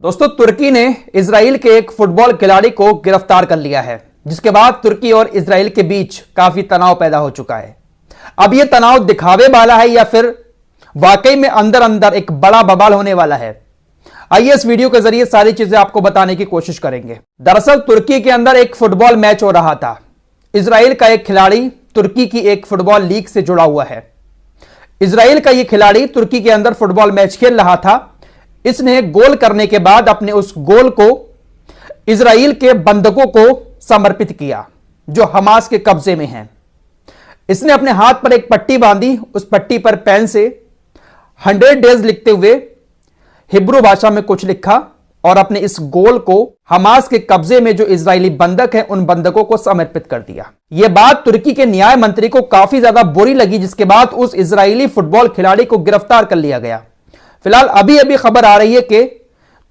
दोस्तों, तुर्की ने इजराइल के एक फुटबॉल खिलाड़ी को गिरफ्तार कर लिया है, जिसके बाद तुर्की और इजराइल के बीच काफी तनाव पैदा हो चुका है। अब यह तनाव दिखावे वाला है या फिर वाकई में अंदर अंदर एक बड़ा बवाल होने वाला है? आइए इस वीडियो के जरिए सारी चीजें आपको बताने की कोशिश करेंगे। दरअसल तुर्की के अंदर एक फुटबॉल मैच हो रहा था। इजराइल का एक खिलाड़ी तुर्की की एक फुटबॉल लीग से जुड़ा हुआ है। इजराइल का यह खिलाड़ी तुर्की के अंदर फुटबॉल मैच खेल रहा था। इसने गोल करने के बाद अपने उस गोल को इजराइल के बंधकों को समर्पित किया, जो हमास के कब्जे में हैं। इसने अपने हाथ पर एक पट्टी बांधी, उस पट्टी पर पेन से 100 डेज लिखते हुए हिब्रू भाषा में कुछ लिखा और अपने इस गोल को हमास के कब्जे में जो इजरायली बंधक हैं उन बंधकों को समर्पित कर दिया। यह बात तुर्की के न्याय मंत्री को काफी ज्यादा बुरी लगी, जिसके बाद उस इजरायली फुटबॉल खिलाड़ी को गिरफ्तार कर लिया गया। फिलहाल अभी अभी खबर आ रही है कि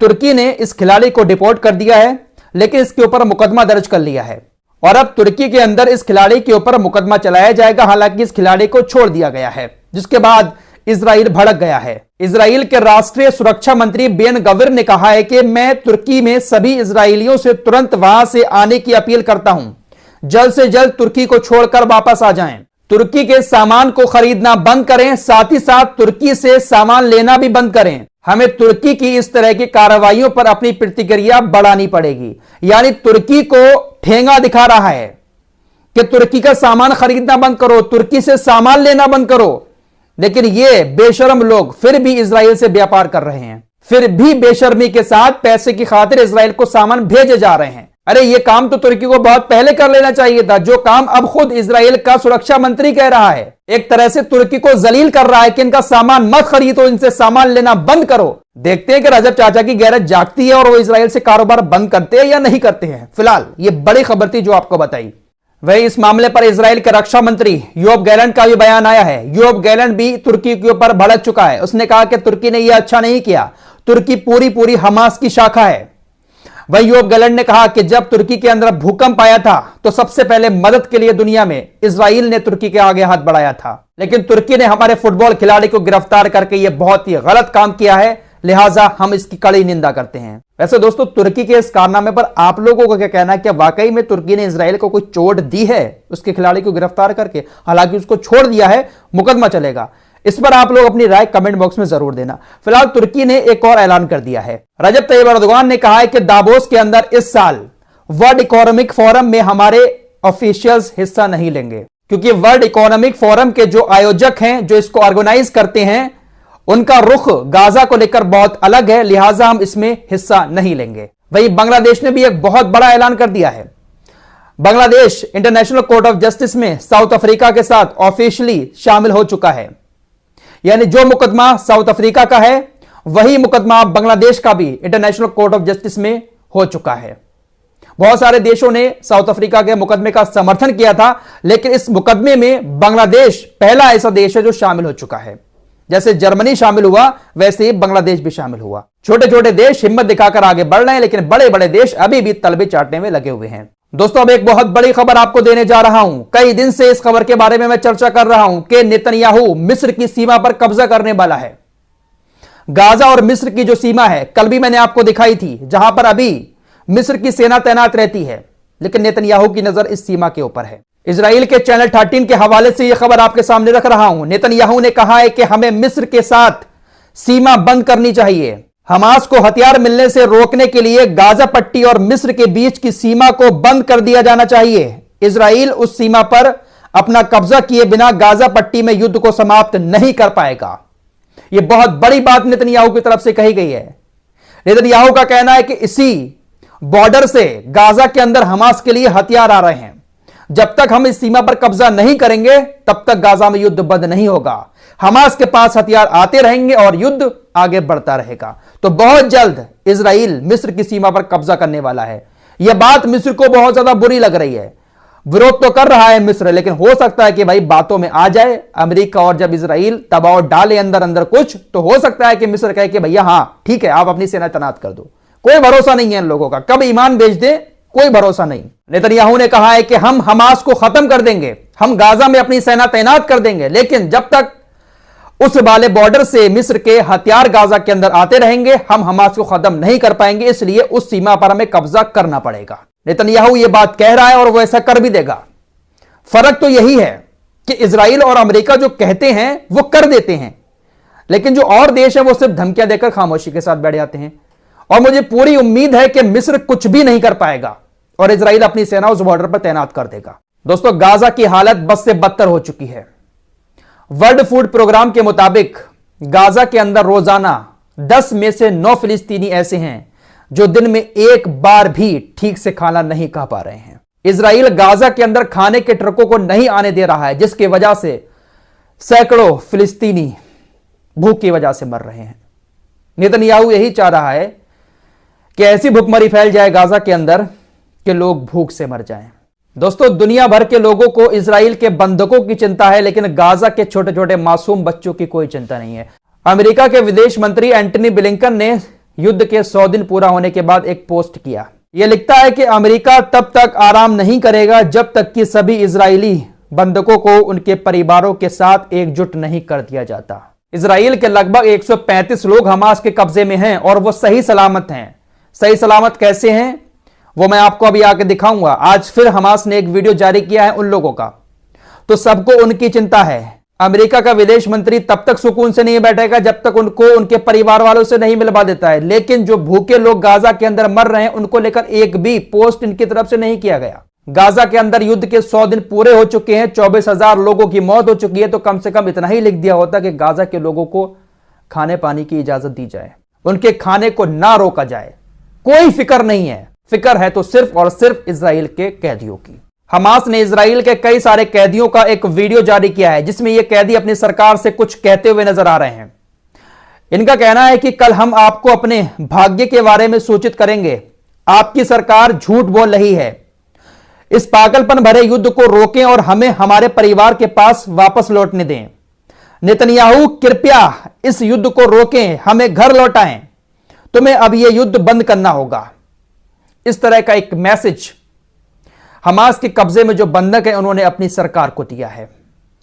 तुर्की ने इस खिलाड़ी को डिपोर्ट कर दिया है, लेकिन इसके ऊपर मुकदमा दर्ज कर लिया है और अब तुर्की के अंदर इस खिलाड़ी के ऊपर मुकदमा चलाया जाएगा। हालांकि इस खिलाड़ी को छोड़ दिया गया है, जिसके बाद इजराइल भड़क गया है। इजराइल के राष्ट्रीय सुरक्षा मंत्री बेन गविर ने कहा है कि मैं तुर्की में सभी इजरायलियों से तुरंत वहां से आने की अपील करता हूं। जल्द से जल्द तुर्की को छोड़कर वापस आ जाएं। तुर्की के सामान को खरीदना बंद करें, साथ ही साथ तुर्की से सामान लेना भी बंद करें। हमें तुर्की की इस तरह की कार्रवाइयों पर अपनी प्रतिक्रिया बढ़ानी पड़ेगी। यानी तुर्की को ठेंगा दिखा रहा है कि तुर्की का सामान खरीदना बंद करो, तुर्की से सामान लेना बंद करो। लेकिन ये बेशर्म लोग फिर भी इजराइल से व्यापार कर रहे हैं, फिर भी बेशर्मी के साथ पैसे की खातिर इजराइल को सामान भेजे जा रहे हैं। अरे ये काम तो तुर्की को बहुत पहले कर लेना चाहिए था, जो काम अब खुद इजराइल का सुरक्षा मंत्री कह रहा है। एक तरह से तुर्की को जलील कर रहा है कि इनका सामान मत खरीदो, इनसे सामान लेना बंद करो। देखते हैं कि रजब चाचा की गैरत जागती है और वो इजराइल से कारोबार बंद करते हैं या नहीं करते हैं। फिलहाल ये बड़ी खबर थी जो आपको बताई। वही इस मामले पर इजराइल के रक्षा मंत्री योव गैलेंट का भी बयान आया है। योव गैलेंट भी तुर्की के ऊपर भड़क चुका है। उसने कहा कि तुर्की ने यह अच्छा नहीं किया, तुर्की पूरी हमास की शाखा है। वही योव गैलेंट ने कहा कि जब तुर्की के अंदर भूकंप आया था तो सबसे पहले मदद के लिए दुनिया में इजराइल ने तुर्की के आगे हाथ बढ़ाया था, लेकिन तुर्की ने हमारे फुटबॉल खिलाड़ी को गिरफ्तार करके यह बहुत ही गलत काम किया है, लिहाजा हम इसकी कड़ी निंदा करते हैं। वैसे दोस्तों, तुर्की के इस कारनामे पर आप लोगों का क्या कहना है? क्या वाकई में तुर्की ने इजराइल को कोई चोट दी है उसके खिलाड़ी को गिरफ्तार करके? हालांकि उसको छोड़ दिया है, मुकदमा चलेगा। इस पर आप लोग अपनी राय कमेंट बॉक्स में जरूर देना। फिलहाल तुर्की ने एक और ऐलान कर दिया है। रजब तैयब एर्दोगान ने कहा है कि दावोस के अंदर इस साल वर्ल्ड इकोनॉमिक फोरम में हमारे ऑफिशियल्स हिस्सा नहीं लेंगे, क्योंकि वर्ल्ड इकोनॉमिक फोरम के जो आयोजक हैं, जो इसको ऑर्गेनाइज करते हैं, उनका रुख गाजा को लेकर बहुत अलग है, लिहाजा हम इसमें हिस्सा नहीं लेंगे। वहीं बांग्लादेश ने भी एक बहुत बड़ा ऐलान कर दिया है। Bangladesh international court of justice में साउथ अफ्रीका के साथ ऑफिशियली शामिल हो चुका है। यानी जो मुकदमा साउथ अफ्रीका का है वही मुकदमा बांग्लादेश का भी इंटरनेशनल कोर्ट ऑफ जस्टिस में हो चुका है। बहुत सारे देशों ने साउथ अफ्रीका के मुकदमे का समर्थन किया था, लेकिन इस मुकदमे में बांग्लादेश पहला ऐसा देश है जो शामिल हो चुका है। जैसे जर्मनी शामिल हुआ, वैसे ही बांग्लादेश भी शामिल हुआ। छोटे छोटे देश हिम्मत दिखाकर आगे बढ़ रहे हैं, लेकिन बड़े बड़े देश अभी भी तलबे चाटने में लगे हुए हैं। दोस्तों, अब एक बहुत बड़ी खबर आपको देने जा रहा हूं। कई दिन से इस खबर के बारे में मैं चर्चा कर रहा हूं कि नेतन्याहू मिस्र की सीमा पर कब्जा करने वाला है। गाजा और मिस्र की जो सीमा है, कल भी मैंने आपको दिखाई थी, जहां पर अभी मिस्र की सेना तैनात रहती है, लेकिन नेतन्याहू की नजर इस सीमा के ऊपर है। इजराइल के चैनल 13 के हवाले से यह खबर आपके सामने रख रहा हूं। नेतन्याहू ने कहा है कि हमें मिस्र के साथ सीमा बंद करनी चाहिए। हमास को हथियार मिलने से रोकने के लिए गाजा पट्टी और मिस्र के बीच की सीमा को बंद कर दिया जाना चाहिए। इजराइल उस सीमा पर अपना कब्जा किए बिना गाजा पट्टी में युद्ध को समाप्त नहीं कर पाएगा। यह बहुत बड़ी बात नेतन्याहू की तरफ से कही गई है। नेतन्याहू का कहना है कि इसी बॉर्डर से गाजा के अंदर हमास के लिए हथियार आ रहे हैं। जब तक हम इस सीमा पर कब्जा नहीं करेंगे तब तक गाजा में युद्ध बंद नहीं होगा। हमास के पास हथियार आते रहेंगे और युद्ध आगे बढ़ता रहेगा। तो बहुत जल्द इजराइल मिस्र की सीमा पर कब्जा करने वाला है। यह बात मिस्र को बहुत ज्यादा बुरी लग रही है। विरोध तो कर रहा है मिस्र, लेकिन हो सकता है कि भाई बातों में आ जाए अमेरिका, और जब इजराइल दबाव डाले अंदर अंदर कुछ, तो हो सकता है कि मिस्र कहे कि भैया हाँ ठीक है, आप अपनी सेना तैनात कर दो। कोई भरोसा नहीं है इन लोगों का, कब ईमान बेच दे कोई भरोसा नहीं। नेतन्याहू ने कहा है कि हम हमास को खत्म कर देंगे, हम गाजा में अपनी सेना तैनात कर देंगे, लेकिन जब तक उस वाले बॉर्डर से मिस्र के हथियार गाजा के अंदर आते रहेंगे, हम हमास को खत्म नहीं कर पाएंगे, इसलिए उस सीमा पर हमें कब्जा करना पड़ेगा। नेतन्याहू यह बात कह रहा है और वो ऐसा कर भी देगा। फर्क तो यही है कि इजराइल और अमेरिका जो कहते हैं वो कर देते हैं, लेकिन जो और देश है वो सिर्फ धमकियां देकर खामोशी के साथ बैठ जाते हैं। और मुझे पूरी उम्मीद है कि मिस्र कुछ भी नहीं कर पाएगा और इजराइल अपनी सेना उस बॉर्डर पर तैनात कर देगा। दोस्तों, गाजा की हालत बद से बदतर हो चुकी है। वर्ल्ड फूड प्रोग्राम के मुताबिक गाजा के अंदर रोजाना 10 में से 9 फिलिस्तीनी ऐसे हैं जो दिन में एक बार भी ठीक से खाना नहीं खा पा रहे हैं। इजराइल गाजा के अंदर खाने के ट्रकों को नहीं आने दे रहा है, जिसकी वजह से सैकड़ों फिलिस्तीनी भूख की वजह से मर रहे हैं। नेतन्याहू यही चाह रहा है कि ऐसी भूखमरी फैल जाए गाजा के अंदर कि लोग भूख से मर जाएं। दोस्तों, दुनिया भर के लोगों को इजराइल के बंधकों की चिंता है, लेकिन गाजा के छोटे छोटे मासूम बच्चों की कोई चिंता नहीं है। अमेरिका के विदेश मंत्री एंटनी ब्लिंकन ने युद्ध के 100 दिन पूरा होने के बाद एक पोस्ट किया। यह लिखता है कि अमेरिका तब तक आराम नहीं करेगा जब तक कि सभी इजरायली बंधकों को उनके परिवारों के साथ एकजुट नहीं कर दिया जाता। इजराइल के लगभग 135 लोग हमास के कब्जे में हैं और वो सही सलामत हैं। सही सलामत कैसे हैं वो मैं आपको अभी आके दिखाऊंगा। आज फिर हमास ने एक वीडियो जारी किया है उन लोगों का, तो सबको उनकी चिंता है। अमेरिका का विदेश मंत्री तब तक सुकून से नहीं बैठेगा जब तक उनको उनके परिवार वालों से नहीं मिलवा देता है, लेकिन जो भूखे लोग गाजा के अंदर मर रहे हैं उनको लेकर एक भी पोस्ट इनकी तरफ से नहीं किया गया। गाजा के अंदर युद्ध के 100 दिन पूरे हो चुके हैं, 24,000 लोगों की मौत हो चुकी है, तो कम से कम इतना ही लिख दिया होता कि गाजा के लोगों को खाने पानी की इजाजत दी जाए, उनके खाने को ना रोका जाए। कोई फिक्र नहीं है, फिक्र है तो सिर्फ और सिर्फ इजराइल के कैदियों की। हमास ने इजराइल के कई सारे कैदियों का एक वीडियो जारी किया है जिसमें ये कैदी अपनी सरकार से कुछ कहते हुए नजर आ रहे हैं। इनका कहना है कि कल हम आपको अपने भाग्य के बारे में सूचित करेंगे, आपकी सरकार झूठ बोल रही है, इस पागलपन भरे युद्ध को रोकें और हमें हमारे परिवार के पास वापस लौटने दें। नेतन्याहू, कृपया इस युद्ध को रोकें, हमें घर लौटाएं, तुम्हें अब यह युद्ध बंद करना होगा। इस तरह का एक मैसेज हमास के कब्जे में जो बंधक है उन्होंने अपनी सरकार को दिया है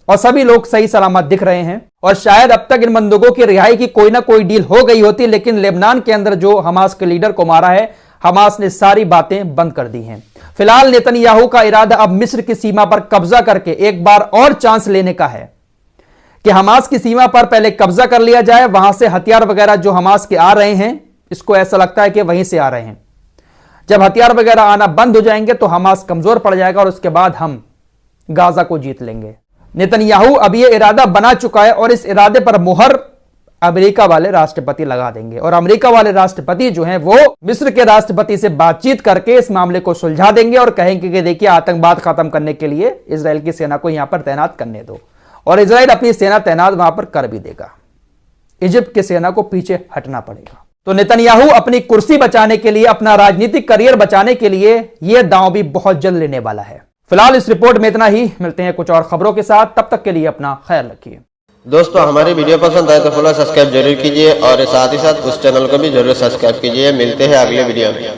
और सभी लोग सही सलामत दिख रहे हैं। और शायद अब तक इन बंदूकों की रिहाई की कोई ना कोई डील हो गई होती, लेकिन लेबनान के अंदर जो हमास के लीडर को मारा है, हमास ने सारी बातें बंद कर दी हैं। फिलहाल नेतन्याहू का इरादा अब मिस्र की सीमा पर कब्जा करके एक बार और चांस लेने का है कि हमास की सीमा पर पहले कब्जा कर लिया जाए, वहां से हथियार वगैरह जो हमास के आ रहे हैं, इसको ऐसा लगता है कि वहीं से आ रहे हैं। जब हथियार वगैरह आना बंद हो जाएंगे तो हमास कमजोर पड़ जाएगा और उसके बाद हम गाजा को जीत लेंगे। नेतन्याहू अब यह इरादा बना चुका है और इस इरादे पर मुहर अमेरिका वाले राष्ट्रपति लगा देंगे और अमेरिका वाले राष्ट्रपति जो हैं वो मिस्र के राष्ट्रपति से बातचीत करके इस मामले को सुलझा देंगे और कहेंगे कि देखिए, आतंकवाद खत्म करने के लिए इजराइल की सेना को यहां पर तैनात करने दो, और इजराइल अपनी सेना तैनात वहां पर कर भी देगा। इजिप्ट की सेना को पीछे हटना पड़ेगा। तो नेतन्याहू अपनी कुर्सी बचाने के लिए, अपना राजनीतिक करियर बचाने के लिए यह दांव भी बहुत जल्द लेने वाला है। फिलहाल इस रिपोर्ट में इतना ही, मिलते हैं कुछ और खबरों के साथ, तब तक के लिए अपना ख्याल रखिए। दोस्तों, हमारी वीडियो पसंद आए तो फॉलो सब्सक्राइब जरूर कीजिए और साथ ही साथ उस चैनल को भी जरूर सब्सक्राइब कीजिए। मिलते हैं अगले वीडियो में।